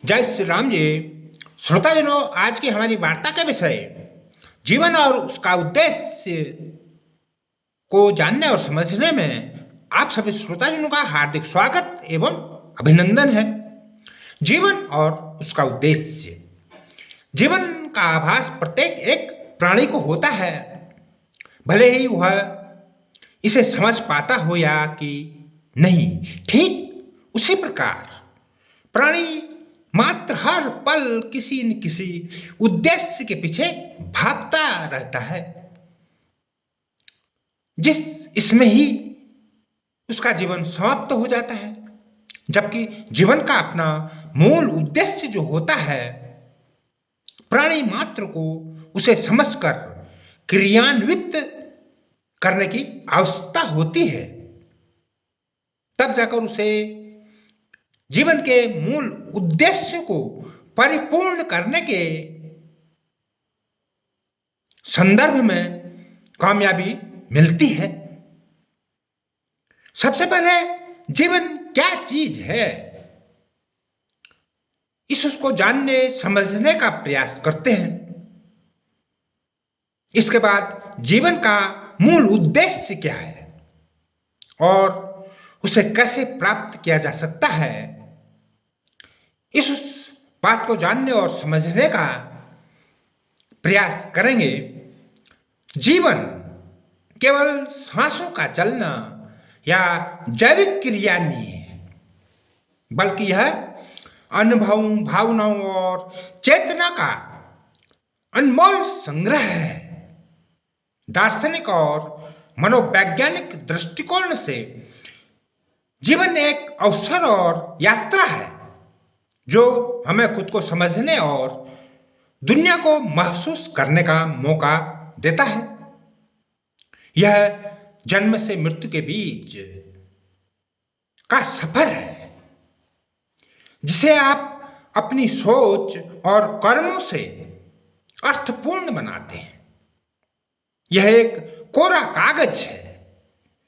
जय श्री राम जी। श्रोताजनों, आज की हमारी वार्ता का विषय जीवन और उसका उद्देश्य को जानने और समझने में आप सभी श्रोताजनों का हार्दिक स्वागत एवं अभिनंदन है। जीवन और उसका उद्देश्य। जीवन का आभास प्रत्येक एक प्राणी को होता है, भले ही वह इसे समझ पाता हो या कि नहीं। ठीक उसी प्रकार प्राणी मात्र हर पल किसी न किसी उद्देश्य के पीछे भागता रहता है, जिस इसमें ही उसका जीवन समाप्त हो जाता है। जबकि जीवन का अपना मूल उद्देश्य जो होता है, प्राणी मात्र को उसे समझकर क्रियान्वित करने की आवश्यकता होती है, तब जाकर उसे जीवन के मूल उद्देश्य को परिपूर्ण करने के संदर्भ में कामयाबी मिलती है। सबसे पहले जीवन क्या चीज है, उसको जानने समझने का प्रयास करते हैं। इसके बाद जीवन का मूल उद्देश्य क्या है और उसे कैसे प्राप्त किया जा सकता है, इस बात को जानने और समझने का प्रयास करेंगे। जीवन केवल सांसों का चलना या जैविक क्रिया नहीं है, बल्कि यह अनुभवों, भावनाओं और चेतना का अनमोल संग्रह है। दार्शनिक और मनोवैज्ञानिक दृष्टिकोण से जीवन एक अवसर और यात्रा है जो हमें खुद को समझने और दुनिया को महसूस करने का मौका देता है। यह जन्म से मृत्यु के बीच का सफर है, जिसे आप अपनी सोच और कर्मों से अर्थपूर्ण बनाते हैं। यह एक कोरा कागज है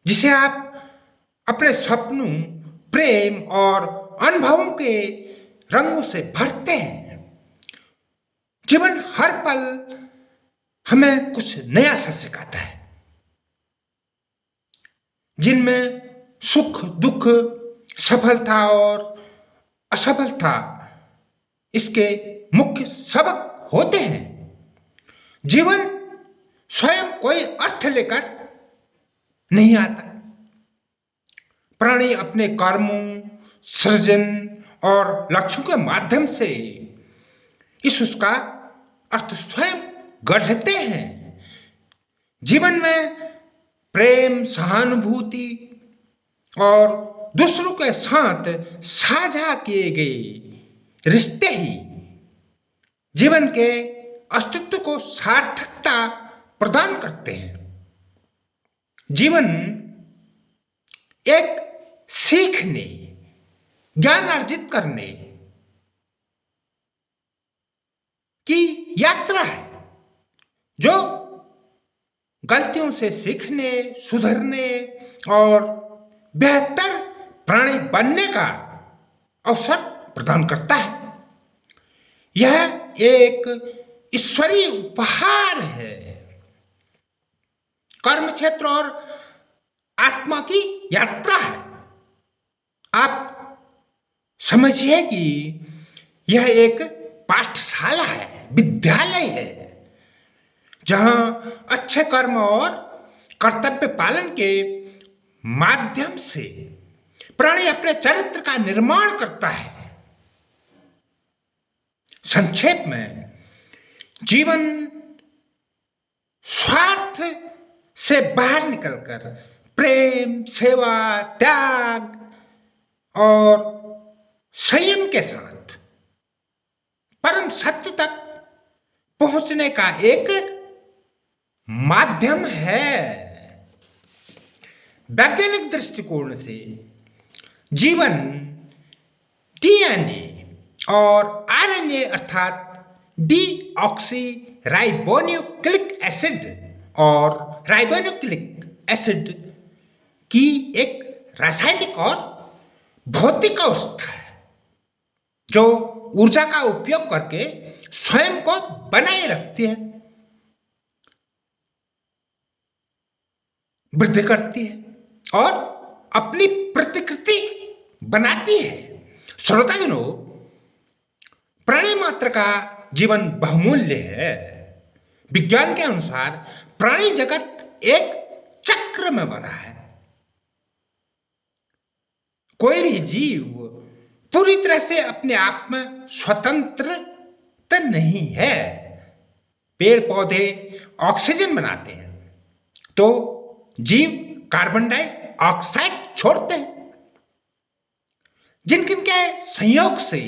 जिसे आप अपने सपनों, प्रेम और अनुभवों के रंगों से भरते हैं। जीवन हर पल हमें कुछ नया सा सिखाता है, जिनमें सुख, दुख, सफलता और असफलता इसके मुख्य सबक होते हैं। जीवन स्वयं कोई अर्थ लेकर नहीं आता। प्राणी अपने कर्मों, सृजन और लक्ष्यों के माध्यम से उसका अर्थ स्वयं गढ़ते हैं। जीवन में प्रेम, सहानुभूति और दूसरों के साथ साझा किए गए रिश्ते ही जीवन के अस्तित्व को सार्थकता प्रदान करते हैं। जीवन एक सीखने, ज्ञान अर्जित करने की यात्रा है, जो गलतियों से सीखने, सुधरने और बेहतर प्राणी बनने का अवसर प्रदान करता है। यह एक ईश्वरीय उपहार है। कर्म क्षेत्र और आत्मा की यात्रा है। आप समझिए कि यह एक पाठशाला है, विद्यालय है, जहां अच्छे कर्म और कर्तव्य पालन के माध्यम से प्राणी अपने चरित्र का निर्माण करता है। संक्षेप में, जीवन स्वार्थ से बाहर निकलकर प्रेम, सेवा, त्याग और संयम के साथ परम सत्य तक पहुंचने का एक माध्यम है। वैज्ञानिक दृष्टिकोण से जीवन डीएनए और आरएनए अर्थात डीऑक्सी राइबोन्यूक्लिक एसिड और राइबोन्यूक्लिक एसिड की एक रासायनिक और भौतिक अवस्था है, जो ऊर्जा का उपयोग करके स्वयं को बनाए रखती है, वृद्धि करती है और अपनी प्रतिकृति बनाती है। श्रोतागणों, प्राणी मात्र का जीवन बहुमूल्य है। विज्ञान के अनुसार प्राणी जगत एक चक्र में बना है। कोई भी जीव पूरी तरह से अपने आप में स्वतंत्र तो नहीं है। पेड़ पौधे ऑक्सीजन बनाते हैं तो जीव कार्बन डाइऑक्साइड छोड़ते हैं, जिनकिन के संयोग से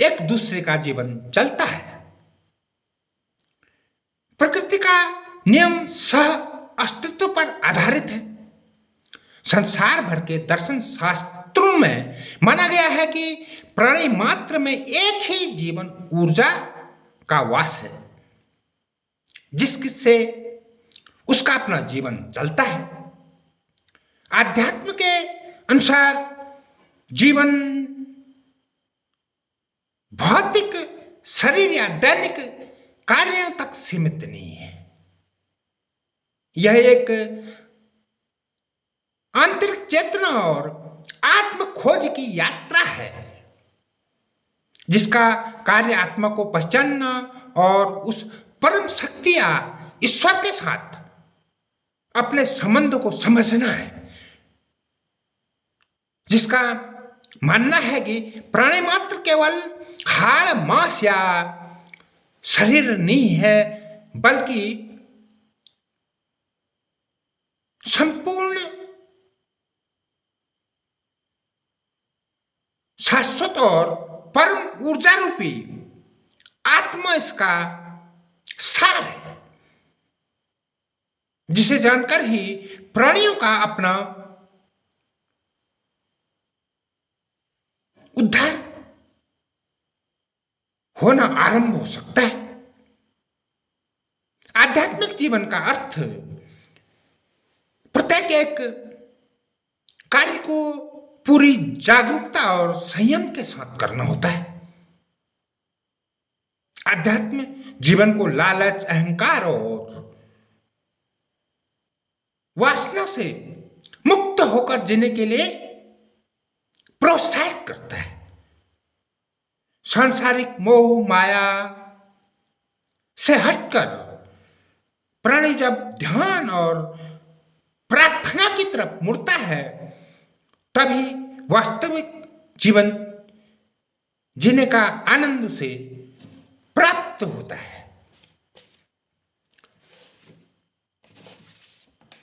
एक दूसरे का जीवन चलता है। प्रकृति का नियम सह अस्तित्व पर आधारित है। संसार भर के दर्शन शास्त्रों में माना गया है कि प्राणी मात्र में एक ही जीवन ऊर्जा का वास है, जिससे उसका अपना जीवन चलता है। आध्यात्म के अनुसार जीवन भौतिक शरीर या दैनिक कार्यों तक सीमित नहीं है। यह एक आंतरिक चेतना और आत्म खोज की यात्रा है, जिसका कार्य आत्मा को पहचानना और उस परम शक्ति या ईश्वर के साथ अपने संबंध को समझना है, जिसका मानना है कि प्राणी मात्र केवल हाड़ मांस या शरीर नहीं है, बल्कि संपूर्ण शाश्वत और परम ऊर्जा रूपी आत्मा इसका सार है, जिसे जानकर ही प्राणियों का अपना उद्धार होना आरंभ हो सकता है। आध्यात्मिक जीवन का अर्थ प्रत्येक एक कार्य को पूरी जागरूकता और संयम के साथ करना होता है। आध्यात्म जीवन को लालच, अहंकार और वासना से मुक्त होकर जीने के लिए प्रोत्साहित करता है। सांसारिक मोह माया से हटकर प्राणी जब ध्यान और प्रार्थना की तरफ मुड़ता है, तभी वास्तविक जीवन जीने का आनंद उसे प्राप्त होता है।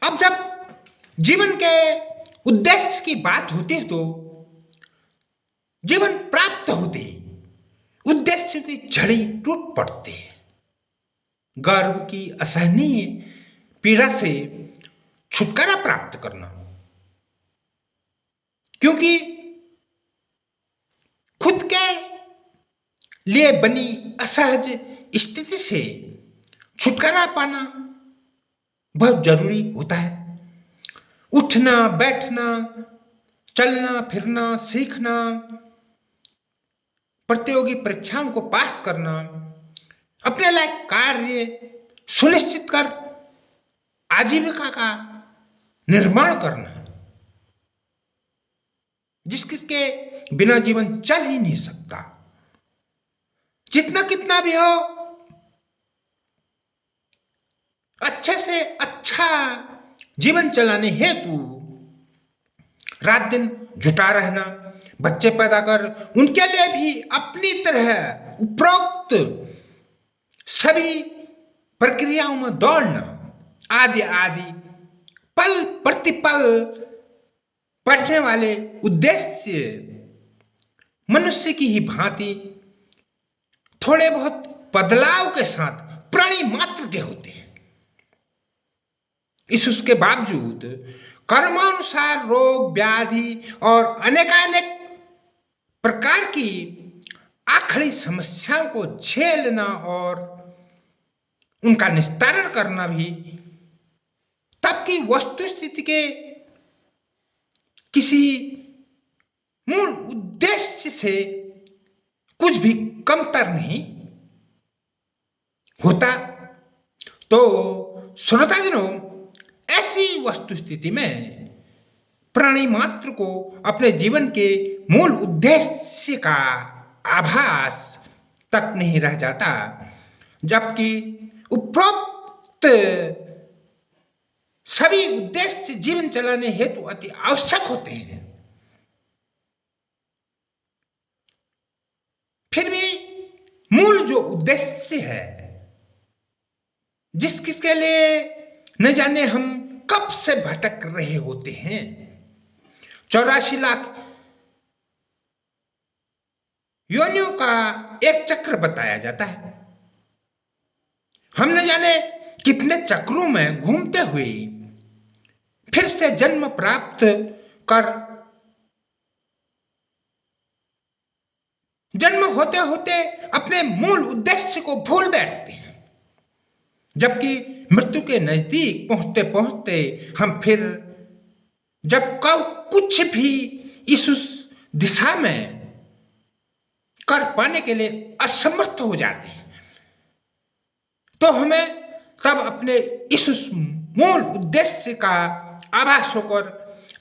अब जब जीवन के उद्देश्य की बात होती है तो जीवन प्राप्त होते ही उद्देश्य की छड़ी टूट पड़ती है। गर्व की असहनीय पीड़ा से छुटकारा प्राप्त करना, क्योंकि खुद के लिए बनी असहज स्थिति से छुटकारा पाना बहुत जरूरी होता है। उठना, बैठना, चलना फिरना, सीखना, प्रतियोगी परीक्षाओं को पास करना, अपने लायक कार्य सुनिश्चित कर आजीविका का निर्माण करना, जिसके बिना जीवन चल ही नहीं सकता। जितना कितना भी हो, अच्छे से अच्छा जीवन चलाने हेतु रात दिन जुटा रहना, बच्चे पैदा कर उनके लिए भी अपनी तरह उपरोक्त सभी प्रक्रियाओं में दौड़ना आदि आदि पल प्रतिपल पढ़ने वाले उद्देश्य मनुष्य की ही भांति थोड़े बहुत बदलाव के साथ प्राणी मात्र के होते हैं। उसके बावजूद कर्मानुसार रोग व्याधि और अनेकानेक प्रकार की आखिरी समस्याओं को झेलना और उनका निस्तारण करना भी तब की वस्तुस्थिति के किसी मूल उद्देश्य से कुछ भी कमतर नहीं होता। तो श्रोताजनों, ऐसी वस्तुस्थिति में प्राणी मात्र को अपने जीवन के मूल उद्देश्य का आभास तक नहीं रह जाता, जबकि उपरोक्त सभी उद्देश्य जीवन चलाने हेतु अति आवश्यक होते हैं। फिर भी मूल जो उद्देश्य है, जिस किसके लिए न जाने हम कब से भटक रहे होते हैं, 84 लाख योनियों का एक चक्र बताया जाता है। हम न जाने कितने चक्रों में घूमते हुए फिर से जन्म प्राप्त कर जन्म होते होते अपने मूल उद्देश्य को भूल बैठते हैं, जबकि मृत्यु के नजदीक पहुंचते पहुंचते हम फिर जब कब कुछ भी इस उस दिशा में कर पाने के लिए असमर्थ हो जाते हैं, तो हमें तब अपने इस उस मूल उद्देश्य का आभास होकर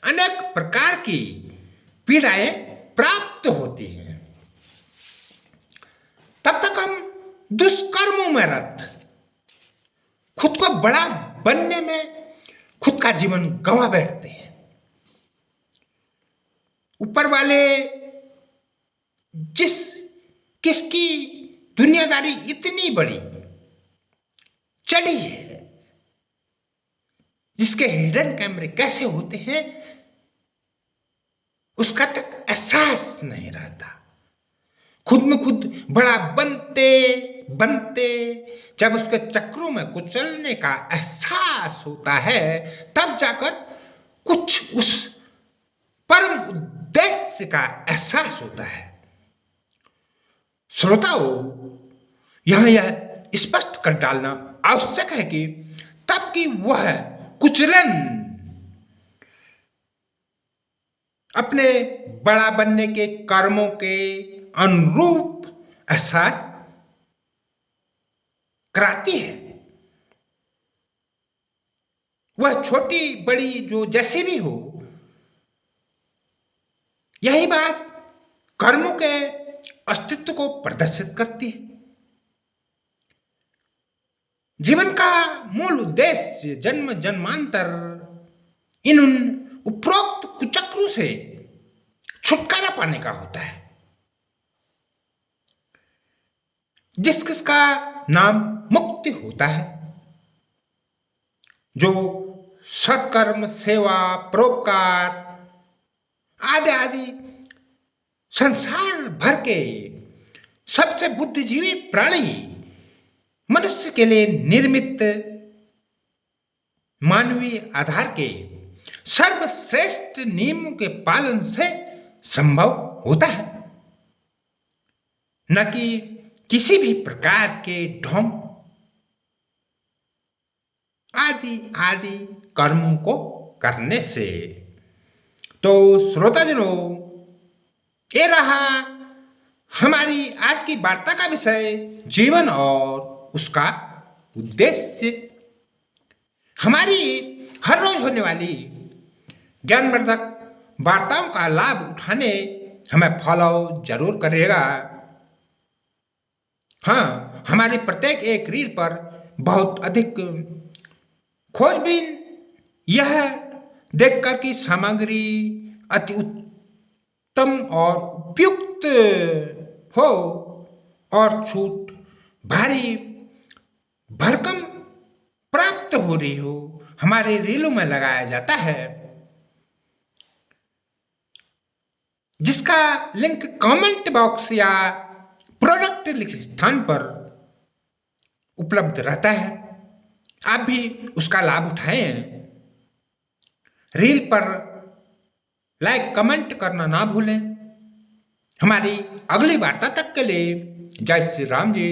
अनेक प्रकार की पीड़ाएं प्राप्त होती हैं। तब तक हम दुष्कर्मों में रत, खुद को बड़ा बनने में खुद का जीवन गंवा बैठते हैं। ऊपर वाले किसकी दुनियादारी इतनी बड़ी चढ़ी है, जिसके हिडन कैमरे कैसे होते हैं उसका तक एहसास नहीं रहता। खुद में खुद बड़ा बनते बनते जब उसके चक्रों में कुचलने का एहसास होता है, तब जाकर कुछ उस परम उद्देश्य का एहसास होता है। श्रोताओं, यहां यह स्पष्ट कर डालना आवश्यक है कि तब की वह कुचलन अपने बड़ा बनने के कर्मों के अनुरूप एहसास कराती है। वह छोटी बड़ी जो जैसी भी हो, यही बात कर्मों के अस्तित्व को प्रदर्शित करती है। जीवन का मूल उद्देश्य जन्म जन्मांतर इन उपरोक्त कुचक्रों से छुटकारा पाने का होता है, जिसका नाम मुक्ति होता है, जो सत्कर्म, सेवा, परोपकार आदि आदि संसार भर के सबसे बुद्धिजीवी प्राणी मनुष्य के लिए निर्मित मानवीय आधार के सर्वश्रेष्ठ नियमों के पालन से संभव होता है, न कि किसी भी प्रकार के ढोंग आदि आदि कर्मों को करने से। तो श्रोताजनों, ये रहा हमारी आज की वार्ता का विषय, जीवन और उसका उद्देश्य। हमारी हर रोज होने वाली ज्ञानवर्धक वार्ताओं का लाभ उठाने हमें फॉलो जरूर करिएगा। हाँ, हमारी प्रत्येक एक रील पर बहुत अधिक खोजबीन यह देखकर कि सामग्री अति उत्तम और उपयुक्त हो और छूट भारी भरकम प्राप्त हो रही हो, हमारे रीलों में लगाया जाता है, जिसका लिंक कमेंट बॉक्स या प्रोडक्ट लिखे स्थान पर उपलब्ध रहता है। आप भी उसका लाभ उठाएं। रील पर लाइक कमेंट करना ना भूलें। हमारी अगली वार्ता तक के लिए जय श्री राम जी।